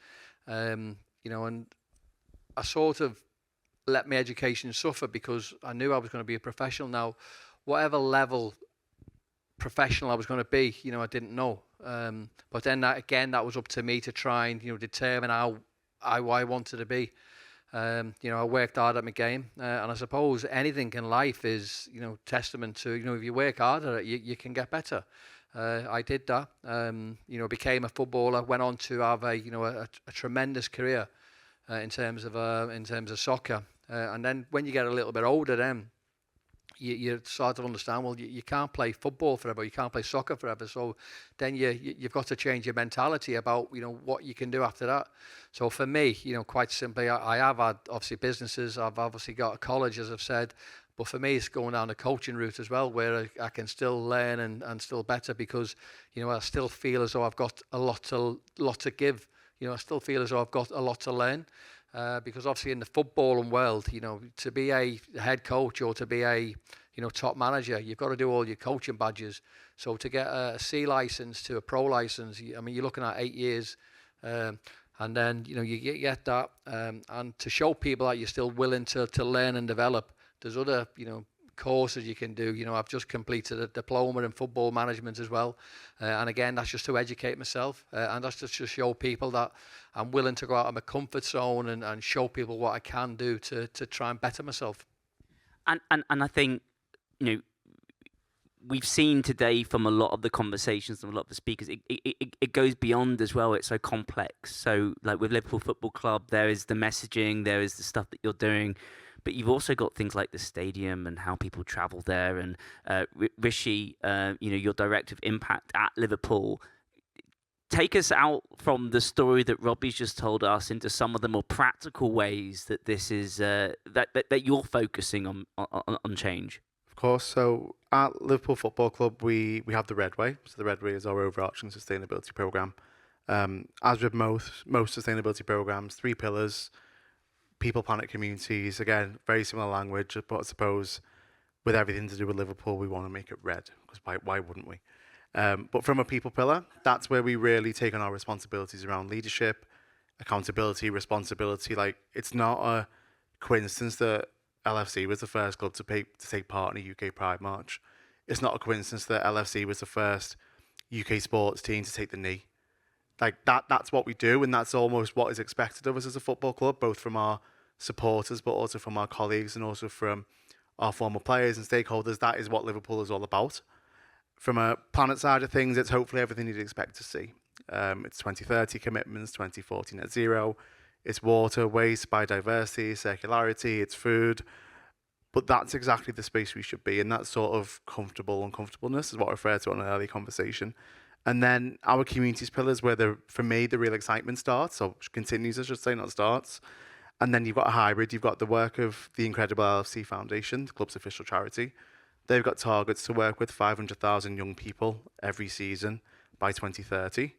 And I sort of let my education suffer because I knew I was going to be a professional. Now, whatever level professional I was going to be, I didn't know. But then that was up to me to try and, determine how I wanted to be. I worked hard at my game. And I suppose anything in life is, testament to, if you work hard at it, you can get better. I did that, became a footballer, went on to have a tremendous career in terms of soccer. And then when you get a little bit older, then you start to understand, well, you can't play football forever, you can't play soccer forever. So then you've got to change your mentality about, what you can do after that. So for me, quite simply, I have had obviously businesses, I've obviously got a college, as I've said. But for me, it's going down the coaching route as well, where I can still learn and still better because, I still feel as though I've got a lot to give. I still feel as though I've got a lot to learn because obviously in the footballing world, to be a head coach or to be a, top manager, you've got to do all your coaching badges. So to get a C license to a pro license, you're looking at 8 years. And then, you get that. And to show people that you're still willing to learn and develop, there's other, courses you can do. I've just completed a diploma in football management as well. And again, that's just to educate myself. And that's just to show people that I'm willing to go out of my comfort zone and show people what I can do to try and better myself. And I think, we've seen today from a lot of the conversations and a lot of the speakers, it goes beyond as well. It's so complex. So like with Liverpool Football Club, there is the messaging, there is the stuff that you're doing. But you've also got things like the stadium and how people travel there. And Rishi, your director of impact at Liverpool. Take us out from the story that Robbie's just told us into some of the more practical ways that this is that you're focusing on change. Of course. So at Liverpool Football Club, we have the Red Way. So the Red Way is our overarching sustainability program. As with most sustainability programs, 3 pillars. People, planet, communities. Again, very similar language, but I suppose with everything to do with Liverpool, we want to make it red, because why wouldn't we? But from a people pillar, that's where we really take on our responsibilities around leadership, accountability, responsibility. Like, it's not a coincidence that LFC was the first club to take part in a UK Pride March. It's not a coincidence that LFC was the first UK sports team to take the knee. Like that's what we do, and that's almost what is expected of us as a football club, both from our supporters, but also from our colleagues, and also from our former players and stakeholders. That is what Liverpool is all about. From a planet side of things, it's hopefully everything you'd expect to see. It's 2030 commitments, 2040 net zero. It's water, waste, biodiversity, circularity, it's food. But that's exactly the space we should be in. That sort of comfortable uncomfortableness is what I referred to in an early conversation. And then our communities pillars, where for me, the real excitement starts, or continues, I should say, not starts. And then you've got a hybrid. You've got the work of the incredible LFC Foundation, the club's official charity. They've got targets to work with 500,000 young people every season by 2030.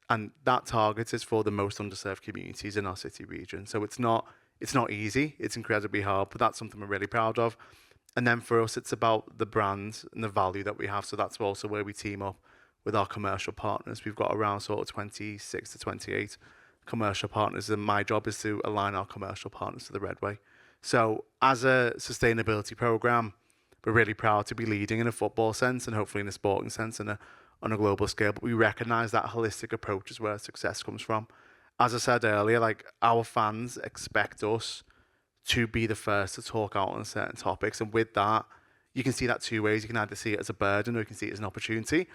And that target is for the most underserved communities in our city region. So it's not easy. It's incredibly hard, but that's something we're really proud of. And then for us, it's about the brand and the value that we have. So that's also where we team up with our commercial partners. We've got around sort of 26 to 28 commercial partners, and my job is to align our commercial partners to the Red Way. So as a sustainability program, we're really proud to be leading in a football sense and hopefully in a sporting sense and on a global scale. But we recognise that holistic approach is where success comes from. As I said earlier, like our fans expect us to be the first to talk out on certain topics, and with that, you can see that two ways. You can either see it as a burden or you can see it as an opportunity.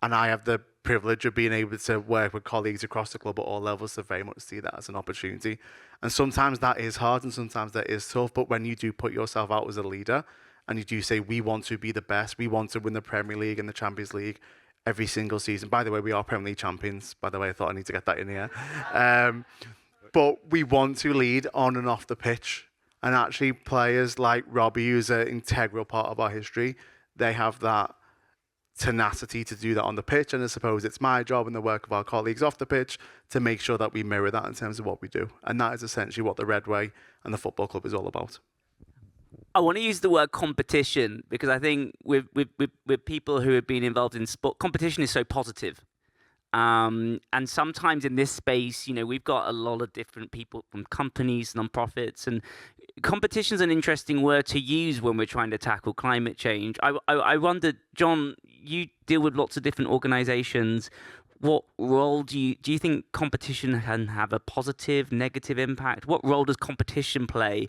And I have the privilege of being able to work with colleagues across the club at all levels to very much see that as an opportunity. And sometimes that is hard and sometimes that is tough, but when you do put yourself out as a leader and you do say, we want to be the best, we want to win the Premier League and the Champions League every single season. By the way, we are Premier League champions. By the way, I thought I need to get that in here. But we want to lead on and off the pitch. And actually players like Robbie, who's an integral part of our history, they have that tenacity to do that on the pitch. And I suppose it's my job and the work of our colleagues off the pitch to make sure that we mirror that in terms of what we do. And that is essentially what the Red Way and the football club is all about. I want to use the word competition because I think with people who have been involved in sport, competition is so positive. And sometimes in this space, you know, we've got a lot of different people from companies, non-profits, and competition is an interesting word to use when we're trying to tackle climate change. I wonder, John, you deal with lots of different organizations. What role do you think competition can have a positive, negative impact? What role does competition play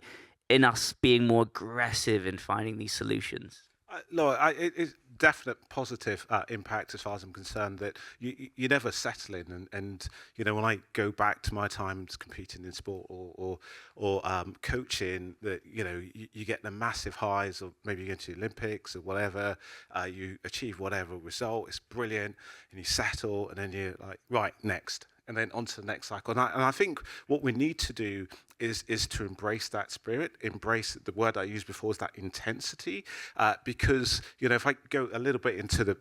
in us being more aggressive in finding these solutions? Look, it's definite positive impact as far as I'm concerned that you never settle in. And you know, when I go back to my times competing in sport or coaching, that you know, you get the massive highs, or maybe you go to the Olympics or whatever, you achieve whatever result, it's brilliant, and you settle, and then you're like, right, next. And then on to the next cycle. And I think what we need to do is to embrace that spirit, embrace the word I used before is that intensity, because, you know, if I go a little bit into the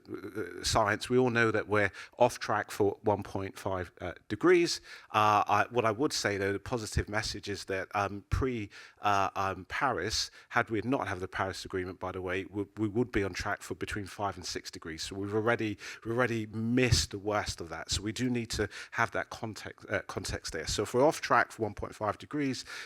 science, we all know that we're off track for 1.5 degrees. What I would say, though, the positive message is that Paris, had we not have the Paris Agreement, by the way, we would be on track for between 5 and 6 degrees. So we've already missed the worst of that. So we do need to have that context there. So if we're off track for 1.5 degrees,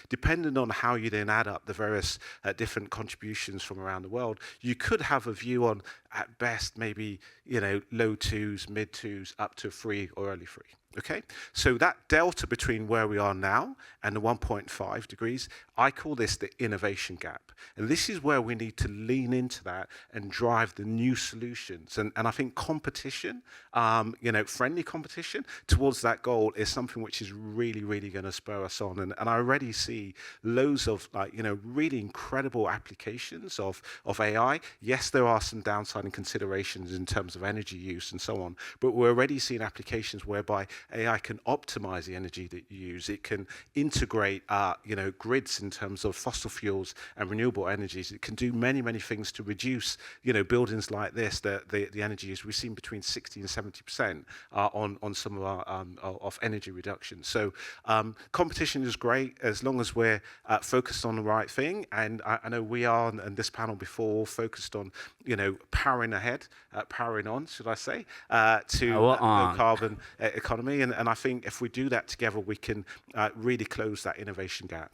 depending on how you then add up the various different contributions from around the world, you could have a view on, at best, maybe, you know, low 2s, mid 2s, up to 3 or early 3. Okay, so that delta between where we are now and the 1.5 degrees, I call this the innovation gap. And this is where we need to lean into that and drive the new solutions. And I think competition, you know, friendly competition towards that goal is something which is really, really going to spur us on. And I already see loads of, like, you know, really incredible applications of AI. Yes, there are some downside and considerations in terms of energy use and so on, but we're already seeing applications whereby AI can optimize the energy that you use. It can integrate, you know, grids in terms of fossil fuels and renewable energies. It can do many, many things to reduce, you know, buildings like this, the energy use. We've seen between 60 and 70% on some of our of energy reduction. So competition is great as long as we're focused on the right thing. And I know we are, and this panel before, focused on, you know, powering ahead, powering on, should I say, to low carbon economy. And I think if we do that together, we can really close that innovation gap.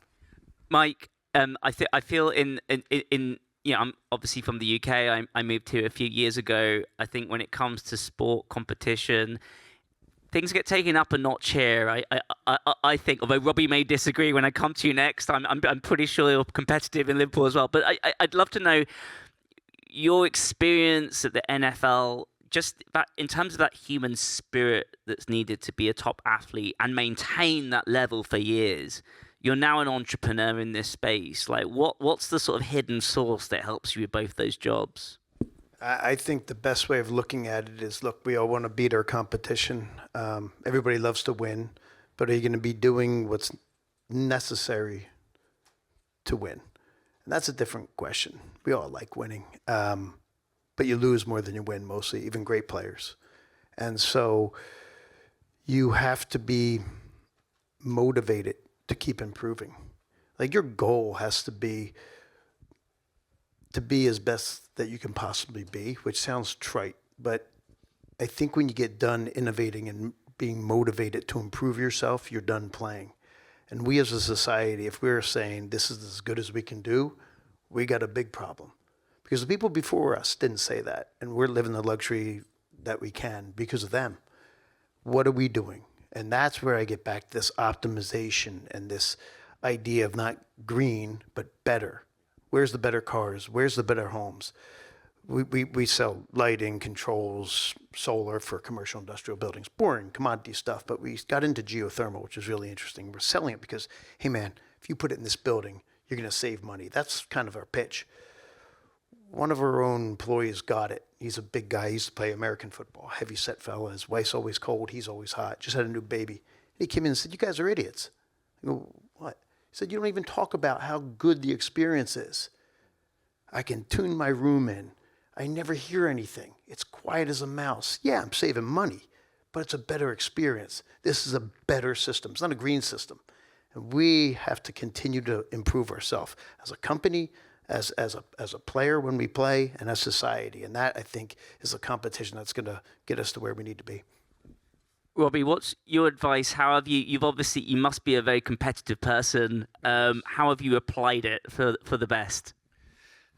Mike, I feel in you know, I'm obviously from the UK. I moved here a few years ago. I think when it comes to sport competition, things get taken up a notch here. I think, although Robbie may disagree when I come to you next, I'm pretty sure you're competitive in Liverpool as well. But I'd love to know your experience at the NFL, just that in terms of that human spirit that's needed to be a top athlete and maintain that level for years. You're now an entrepreneur in this space. Like, what's the sort of hidden source that helps you with both those jobs? I think the best way of looking at it is, look, we all want to beat our competition. Everybody loves to win, but are you going to be doing what's necessary to win? And that's a different question. We all like winning, but you lose more than you win mostly, even great players. And so you have to be motivated to keep improving. Like, your goal has to be as best that you can possibly be, which sounds trite, but I think when you get done innovating and being motivated to improve yourself, you're done playing. And we as a society, if we're saying this is as good as we can do, we got a big problem. because the people before us didn't say that, and we're living the luxury that we can because of them. What are we doing? And that's where I get back to this optimization and this idea of not green, but better. Where's the better cars? Where's the better homes? We sell lighting, controls, solar for commercial industrial buildings, boring commodity stuff, but we got into geothermal, which is really interesting. We're selling it because, hey man, if you put it in this building, you're going to save money. That's kind of our pitch. One of our own employees got it. He's a big guy. He used to play American football, heavy set fella. His wife's always cold. He's always hot. Just had a new baby. He came in and said, you guys are idiots. I go, what? He said, you don't even talk about how good the experience is. I can tune my room in. I never hear anything. It's quiet as a mouse. Yeah, I'm saving money, but it's a better experience. This is a better system. It's not a green system. And we have to continue to improve ourselves as a company, as a player when we play, and as society. And that, I think, is a competition that's going to get us to where we need to be. Robbie, what's your advice? How have you must be a very competitive person. How have you applied it for the best?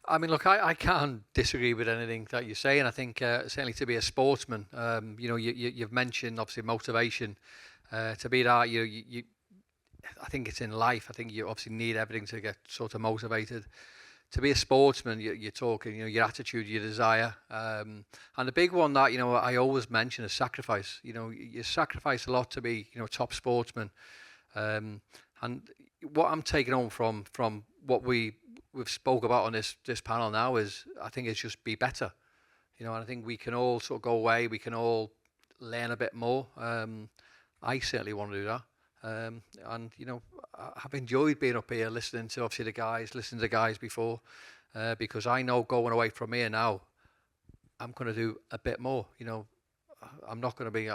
I mean, look, I can't disagree with anything that you say, and I think certainly to be a sportsman, you've mentioned obviously motivation. To be that, I think it's in life. I think you obviously need everything to get sort of motivated. To be a sportsman, you're talking, your attitude, your desire, and the big one that I always mention is sacrifice. You sacrifice a lot to be top sportsman, and what I'm taking on from what we've spoke about on this panel now is, I think it's just be better, and I think we can all sort of go away, we can all learn a bit more. I certainly want to do that, and I've enjoyed being up here, listening to obviously listening to the guys before, because I know going away from here now, I'm going to do a bit more. I'm not going to be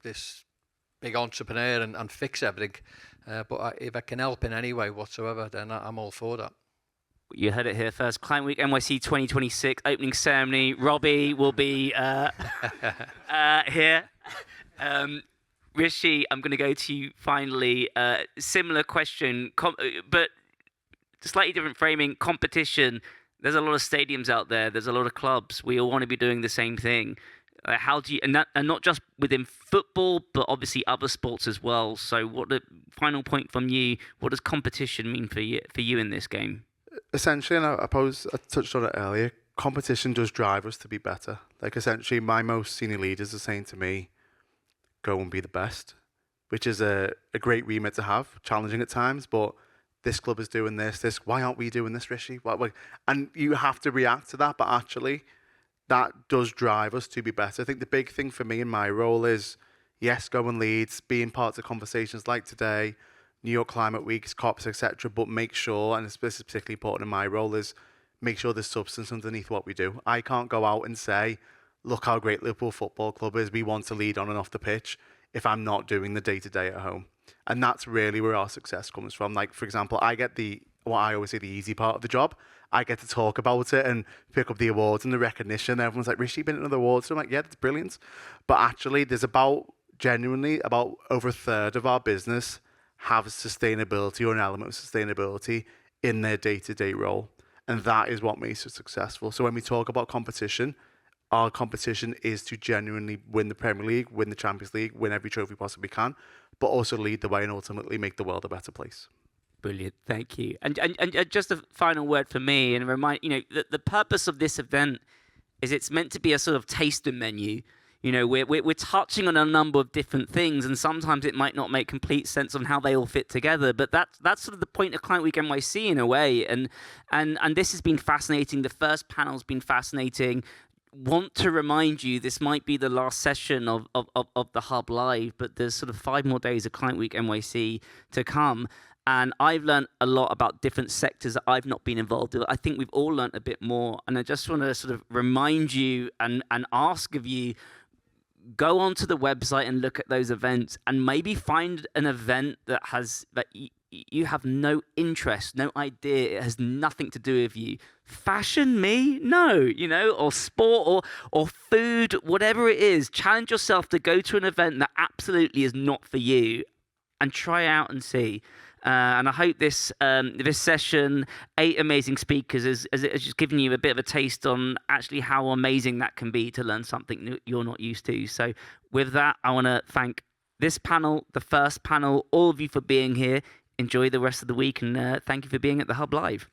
this big entrepreneur and fix everything, but if I can help in any way whatsoever, then I'm all for that. You heard it here first. Client Week NYC 2026 opening ceremony. Robbie will be here. Rishi, I'm going to go to you finally. Similar question, but slightly different framing. Competition. There's a lot of stadiums out there. There's a lot of clubs. We all want to be doing the same thing. How do you, and not just within football, but obviously other sports as well. So, what the final point from you? What does competition mean for you in this game? Essentially, and I touched on it earlier, competition does drive us to be better. Like, essentially, my most senior leaders are saying to me, go and be the best, which is a great remit to have, challenging at times, but this club is doing this, why aren't we doing this, Rishi? And you have to react to that, but actually, that does drive us to be better. I think the big thing for me in my role is, yes, go and lead, being part of conversations like today, New York Climate Weeks, COPs, etc. But make sure, and this is particularly important in my role, is make sure there's substance underneath what we do. I can't go out and say, look how great Liverpool Football Club is, we want to lead on and off the pitch, if I'm not doing the day-to-day at home. And that's really where our success comes from. Like, for example, I get what I always say, the easy part of the job. I get to talk about it and pick up the awards and the recognition. Everyone's like, Rishi, been at another awards? So I'm like, yeah, that's brilliant. But actually, there's genuinely about over a third of our business have sustainability or an element of sustainability in their day-to-day role. And that is what makes us successful. So when we talk about competition, our competition is to genuinely win the Premier League, win the Champions League, win every trophy we possibly can, but also lead the way and ultimately make the world a better place. Brilliant, thank you. And just a final word for me, and the purpose of this event is it's meant to be a sort of taster menu. We're touching on a number of different things, and sometimes it might not make complete sense on how they all fit together. But that's sort of the point of Client Week NYC in a way. And this has been fascinating. The first panel's been fascinating. Want to remind you, this might be the last session of the Hub Live, but there's sort of 5 more days of Client Week NYC to come. And I've learned a lot about different sectors that I've not been involved in. I think we've all learned a bit more. And I just want to sort of remind you and ask of you, go onto the website and look at those events and maybe find an event that you have no interest, no idea, it has nothing to do with you. Fashion, me? No, or sport or food, whatever it is. Challenge yourself to go to an event that absolutely is not for you and try out and see. And I hope this this session, 8 amazing speakers, has just given you a bit of a taste on actually how amazing that can be to learn something you're not used to. So with that, I want to thank this panel, the first panel, all of you for being here. Enjoy the rest of the week, and thank you for being at the Hub Live.